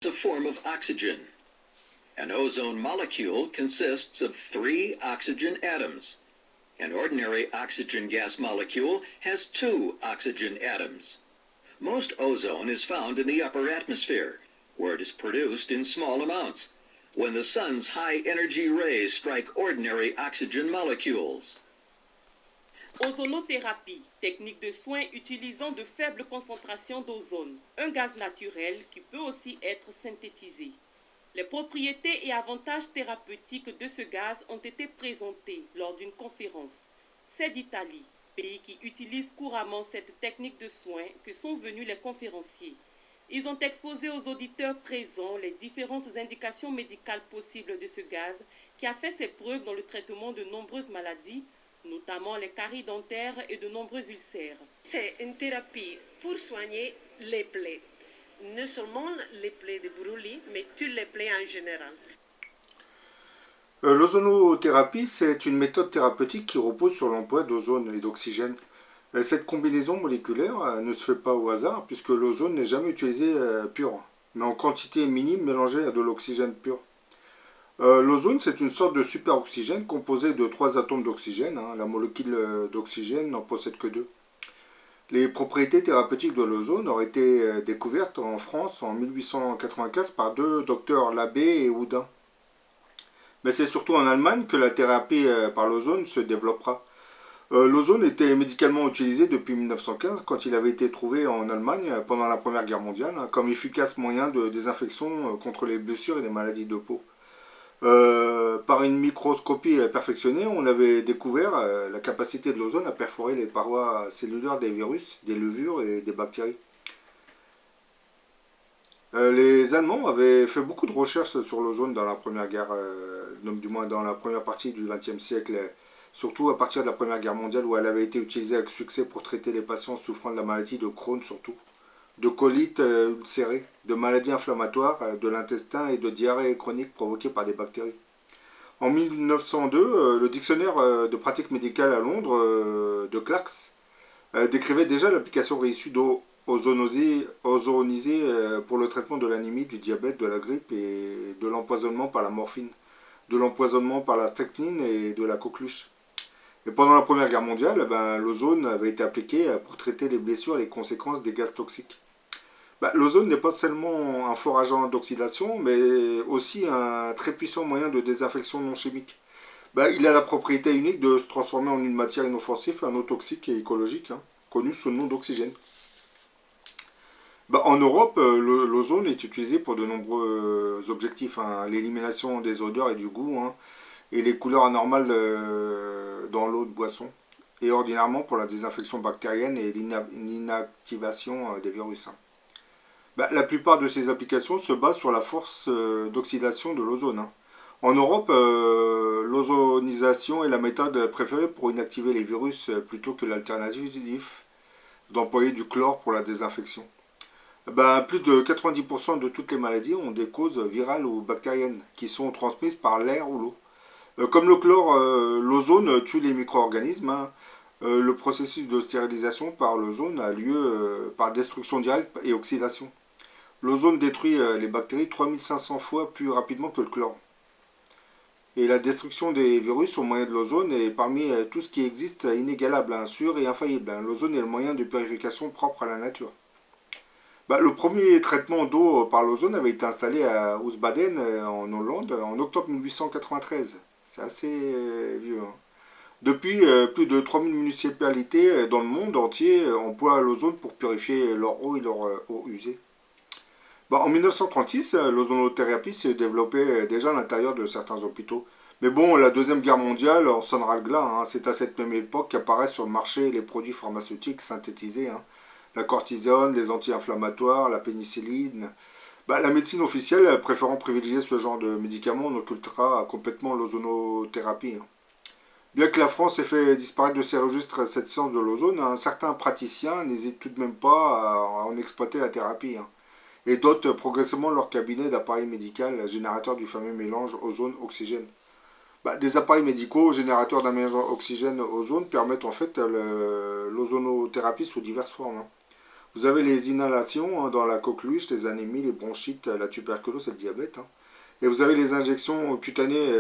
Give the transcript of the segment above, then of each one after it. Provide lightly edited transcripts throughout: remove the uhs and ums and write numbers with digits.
A form of oxygen. An ozone molecule consists of 3 oxygen atoms. An ordinary oxygen gas molecule has 2 oxygen atoms. Most ozone is found in the upper atmosphere, where it is produced in small amounts, when the sun's high-energy rays strike ordinary oxygen molecules. Ozonothérapie, technique de soins utilisant de faibles concentrations d'ozone, un gaz naturel qui peut aussi être synthétisé. Les propriétés et avantages thérapeutiques de ce gaz ont été présentés lors d'une conférence. C'est d'Italie, pays qui utilise couramment cette technique de soins, que sont venus les conférenciers. Ils ont exposé aux auditeurs présents les différentes indications médicales possibles de ce gaz qui a fait ses preuves dans le traitement de nombreuses maladies, notamment les caries dentaires et de nombreux ulcères. C'est une thérapie pour soigner les plaies. Non seulement les plaies de brûlis, mais toutes les plaies en général. L'ozonothérapie, c'est une méthode thérapeutique qui repose sur l'emploi d'ozone et d'oxygène. Cette combinaison moléculaire ne se fait pas au hasard, puisque l'ozone n'est jamais utilisé pur, mais en quantité minime mélangée à de l'oxygène pur. L'ozone, c'est une sorte de superoxygène composé de 3 atomes d'oxygène. La molécule d'oxygène n'en possède que 2. Les propriétés thérapeutiques de l'ozone auraient été découvertes en France en 1895 par 2 docteurs Labbé et Houdin. Mais c'est surtout en Allemagne que la thérapie par l'ozone se développera. L'ozone était médicalement utilisé depuis 1915 quand il avait été trouvé en Allemagne pendant la Première Guerre mondiale comme efficace moyen de désinfection contre les blessures et les maladies de peau. Par une microscopie perfectionnée, on avait découvert la capacité de l'ozone à perforer les parois cellulaires des virus, des levures et des bactéries. Les Allemands avaient fait beaucoup de recherches sur l'ozone dans la Première Guerre, du moins dans la première partie du XXe siècle, surtout à partir de la Première Guerre mondiale où elle avait été utilisée avec succès pour traiter les patients souffrant de la maladie de Crohn surtout, de colite ulcérée, de maladies inflammatoires de l'intestin et de diarrhée chronique provoquée par des bactéries. En 1902, le dictionnaire de pratique médicale à Londres de Clarks décrivait déjà l'application réussie d'eau ozonisée pour le traitement de l'anémie, du diabète, de la grippe et de l'empoisonnement par la morphine, de l'empoisonnement par la strychnine et de la coqueluche. Et pendant la Première Guerre mondiale, l'ozone avait été appliqué pour traiter les blessures et les conséquences des gaz toxiques. L'ozone n'est pas seulement un fort agent d'oxydation, mais aussi un très puissant moyen de désinfection non chimique. Il a la propriété unique de se transformer en une matière inoffensive, non toxique et écologique, connue sous le nom d'oxygène. En Europe, l'ozone est utilisé pour de nombreux objectifs, l'élimination des odeurs et du goût, et les couleurs anormales dans l'eau de boisson, et ordinairement pour la désinfection bactérienne et l'inactivation des virus. La plupart de ces applications se basent sur la force d'oxydation de l'ozone. En Europe, l'ozonisation est la méthode préférée pour inactiver les virus plutôt que l'alternative d'employer du chlore pour la désinfection. Plus de 90% de toutes les maladies ont des causes virales ou bactériennes qui sont transmises par l'air ou l'eau. Comme le chlore, l'ozone tue les micro-organismes. Le processus de stérilisation par l'ozone a lieu par destruction directe et oxydation. L'ozone détruit les bactéries 3500 fois plus rapidement que le chlore. Et la destruction des virus au moyen de l'ozone est parmi tout ce qui existe inégalable, sûr et infaillible. L'ozone est le moyen de purification propre à la nature. Le premier traitement d'eau par l'ozone avait été installé à Oostbaden en Hollande en octobre 1893. C'est assez vieux. Depuis, plus de 3000 municipalités dans le monde entier emploient l'ozone pour purifier leur eau et leur eau usée. En 1936, l'ozonothérapie s'est développée déjà à l'intérieur de certains hôpitaux. Mais la Deuxième Guerre mondiale en sonnera le glas. C'est à cette même époque qu'apparaissent sur le marché les produits pharmaceutiques synthétisés. La cortisone, les anti-inflammatoires, la pénicilline. La médecine officielle, préférant privilégier ce genre de médicaments, on occultera complètement l'ozonothérapie. Bien que la France ait fait disparaître de ses registres cette science de l'ozone, certains praticiens n'hésitent tout de même pas à en exploiter la thérapie. Et dotent progressivement leur cabinet d'appareils médicaux générateurs du fameux mélange ozone-oxygène. Des appareils médicaux générateurs d'un mélange oxygène-ozone permettent en fait l'ozonothérapie sous diverses formes. Vous avez les inhalations dans la coqueluche, les anémies, les bronchites, la tuberculose et le diabète. Et vous avez les injections cutanées,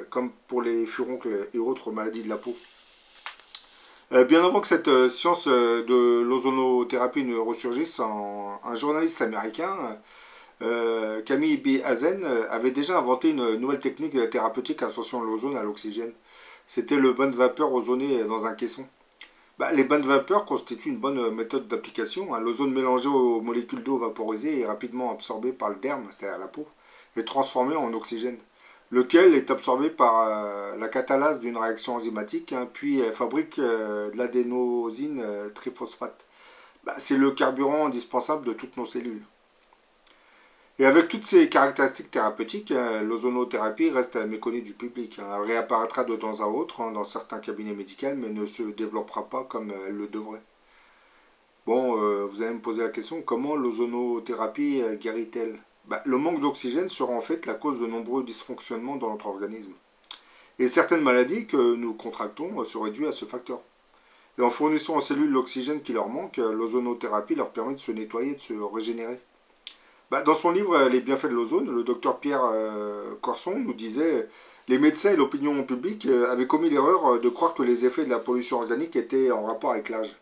comme pour les furoncles et autres maladies de la peau. Bien avant que cette science de l'ozonothérapie ne ressurgisse, un journaliste américain, Camille B. Hazen, avait déjà inventé une nouvelle technique thérapeutique associant l'ozone à l'oxygène. C'était le bain de vapeur ozoné dans un caisson. Les bains de vapeur constituent une bonne méthode d'application. L'ozone mélangé aux molécules d'eau vaporisées est rapidement absorbé par le derme, c'est-à-dire la peau, et transformé en oxygène, lequel est absorbé par la catalase d'une réaction enzymatique, puis fabrique de l'adénosine triphosphate. C'est le carburant indispensable de toutes nos cellules. Et avec toutes ces caractéristiques thérapeutiques, l'ozonothérapie reste méconnue du public. Elle réapparaîtra de temps à autre dans certains cabinets médicaux, mais ne se développera pas comme elle le devrait. Bon, vous allez me poser la question, comment l'ozonothérapie guérit-elle? Le manque d'oxygène sera en fait la cause de nombreux dysfonctionnements dans notre organisme. Et certaines maladies que nous contractons seraient dues à ce facteur. Et en fournissant aux cellules l'oxygène qui leur manque, l'ozonothérapie leur permet de se nettoyer, de se régénérer. Dans son livre Les bienfaits de l'ozone, le docteur Pierre Corson nous disait « Les médecins et l'opinion publique avaient commis l'erreur de croire que les effets de la pollution organique étaient en rapport avec l'âge.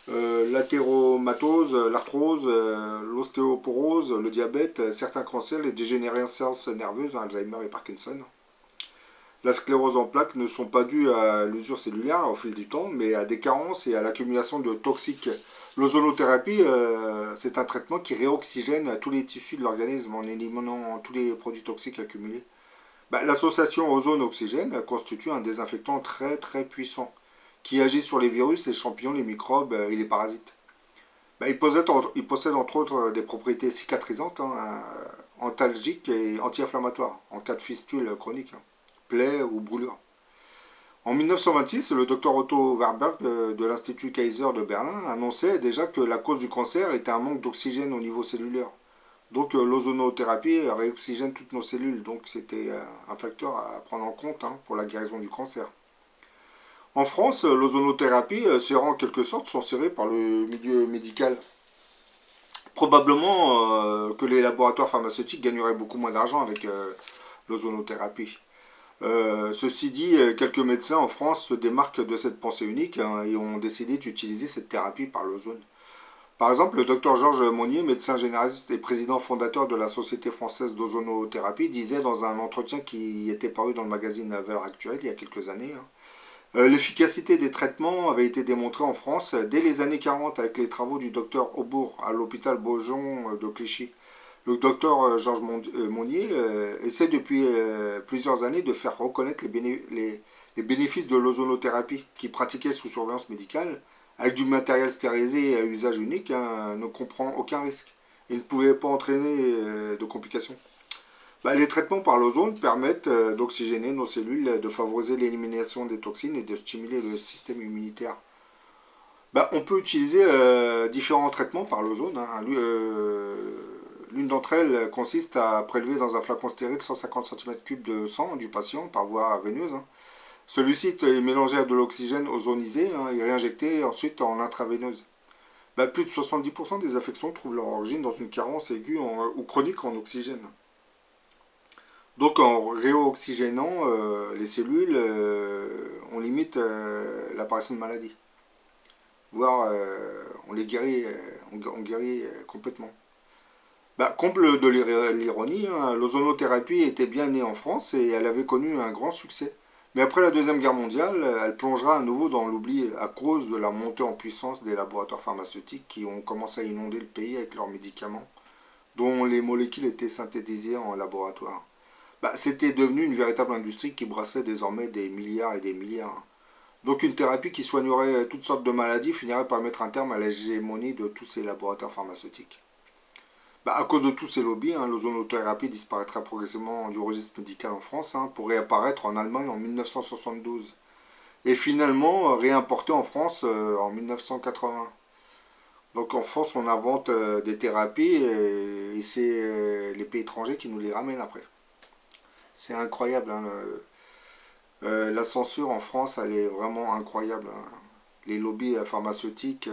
L'athéromatose, l'arthrose, l'ostéoporose, le diabète, certains cancers, les dégénérescences nerveuses, Alzheimer et Parkinson. La sclérose en plaques ne sont pas dues à l'usure cellulaire au fil du temps, mais à des carences et à l'accumulation de toxiques. L'ozonothérapie, c'est un traitement qui réoxygène tous les tissus de l'organisme en éliminant tous les produits toxiques accumulés. L'association ozone-oxygène constitue un désinfectant très très puissant qui agit sur les virus, les champignons, les microbes et les parasites. Il possède entre autres des propriétés cicatrisantes, antalgiques et anti-inflammatoires en cas de fistule chronique, plaies ou brûlures. En 1926, le docteur Otto Warburg de l'Institut Kaiser de Berlin annonçait déjà que la cause du cancer était un manque d'oxygène au niveau cellulaire. Donc l'ozonothérapie réoxygène toutes nos cellules, donc c'était un facteur à prendre en compte pour la guérison du cancer. En France, l'ozonothérapie sera en quelque sorte censurée par le milieu médical. Probablement que les laboratoires pharmaceutiques gagneraient beaucoup moins d'argent avec l'ozonothérapie. Ceci dit, quelques médecins en France se démarquent de cette pensée unique et ont décidé d'utiliser cette thérapie par l'ozone. Par exemple, le docteur Georges Monnier, médecin généraliste et président fondateur de la Société française d'ozonothérapie, disait dans un entretien qui était paru dans le magazine Valeurs Actuelles il y a quelques années, l'efficacité des traitements avait été démontrée en France dès les années 40 avec les travaux du docteur Aubourg à l'hôpital Beaujon de Clichy. Le docteur Georges Monnier essaie depuis plusieurs années de faire reconnaître les bénéfices de l'ozonothérapie qui pratiquait sous surveillance médicale avec du matériel stérilisé et à usage unique, ne comprend aucun risque et ne pouvait pas entraîner de complications. Les traitements par l'ozone permettent d'oxygéner nos cellules, de favoriser l'élimination des toxines et de stimuler le système immunitaire. On peut utiliser différents traitements par l'ozone. L'une d'entre elles consiste à prélever dans un flacon stérile 150 cm3 de sang du patient par voie veineuse. Celui-ci est mélangé à de l'oxygène ozonisé et réinjecté ensuite en intraveineuse. Plus de 70% des affections trouvent leur origine dans une carence aiguë ou chronique en oxygène. Donc en réoxygénant les cellules, on limite l'apparition de maladies. Voire on les guérit, on guérit complètement. Comble de l'ironie, l'ozonothérapie était bien née en France et elle avait connu un grand succès. Mais après la Deuxième Guerre mondiale, elle plongera à nouveau dans l'oubli à cause de la montée en puissance des laboratoires pharmaceutiques qui ont commencé à inonder le pays avec leurs médicaments, dont les molécules étaient synthétisées en laboratoire. C'était devenu une véritable industrie qui brassait désormais des milliards et des milliards. Donc une thérapie qui soignerait toutes sortes de maladies finirait par mettre un terme à l'hégémonie de tous ces laboratoires pharmaceutiques. À cause de tous ces lobbies, l'ozonothérapie disparaîtra progressivement du registre médical en France pour réapparaître en Allemagne en 1972 et finalement réimporter en France en 1980. Donc en France, on invente des thérapies et c'est les pays étrangers qui nous les ramènent après. C'est incroyable. La censure en France, elle est vraiment incroyable. Les lobbies pharmaceutiques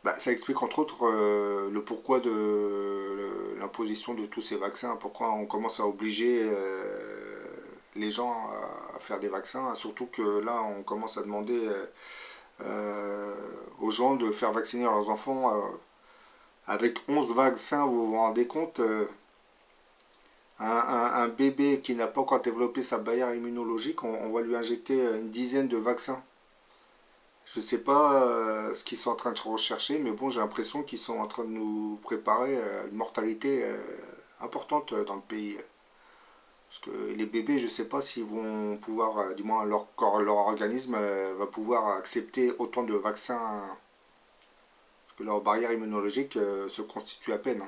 Ça explique entre autres le pourquoi de l'imposition de tous ces vaccins, pourquoi on commence à obliger les gens à faire des vaccins, surtout que là on commence à demander aux gens de faire vacciner leurs enfants avec 11 vaccins, vous vous rendez compte un bébé qui n'a pas encore développé sa barrière immunologique, on va lui injecter une dizaine de vaccins. Je ne sais pas ce qu'ils sont en train de rechercher, mais bon, j'ai l'impression qu'ils sont en train de nous préparer une mortalité importante dans le pays. Parce que les bébés, je ne sais pas s'ils vont pouvoir, du moins leur corps, leur organisme va pouvoir accepter autant de vaccins, parce que leur barrière immunologique se constitue à peine.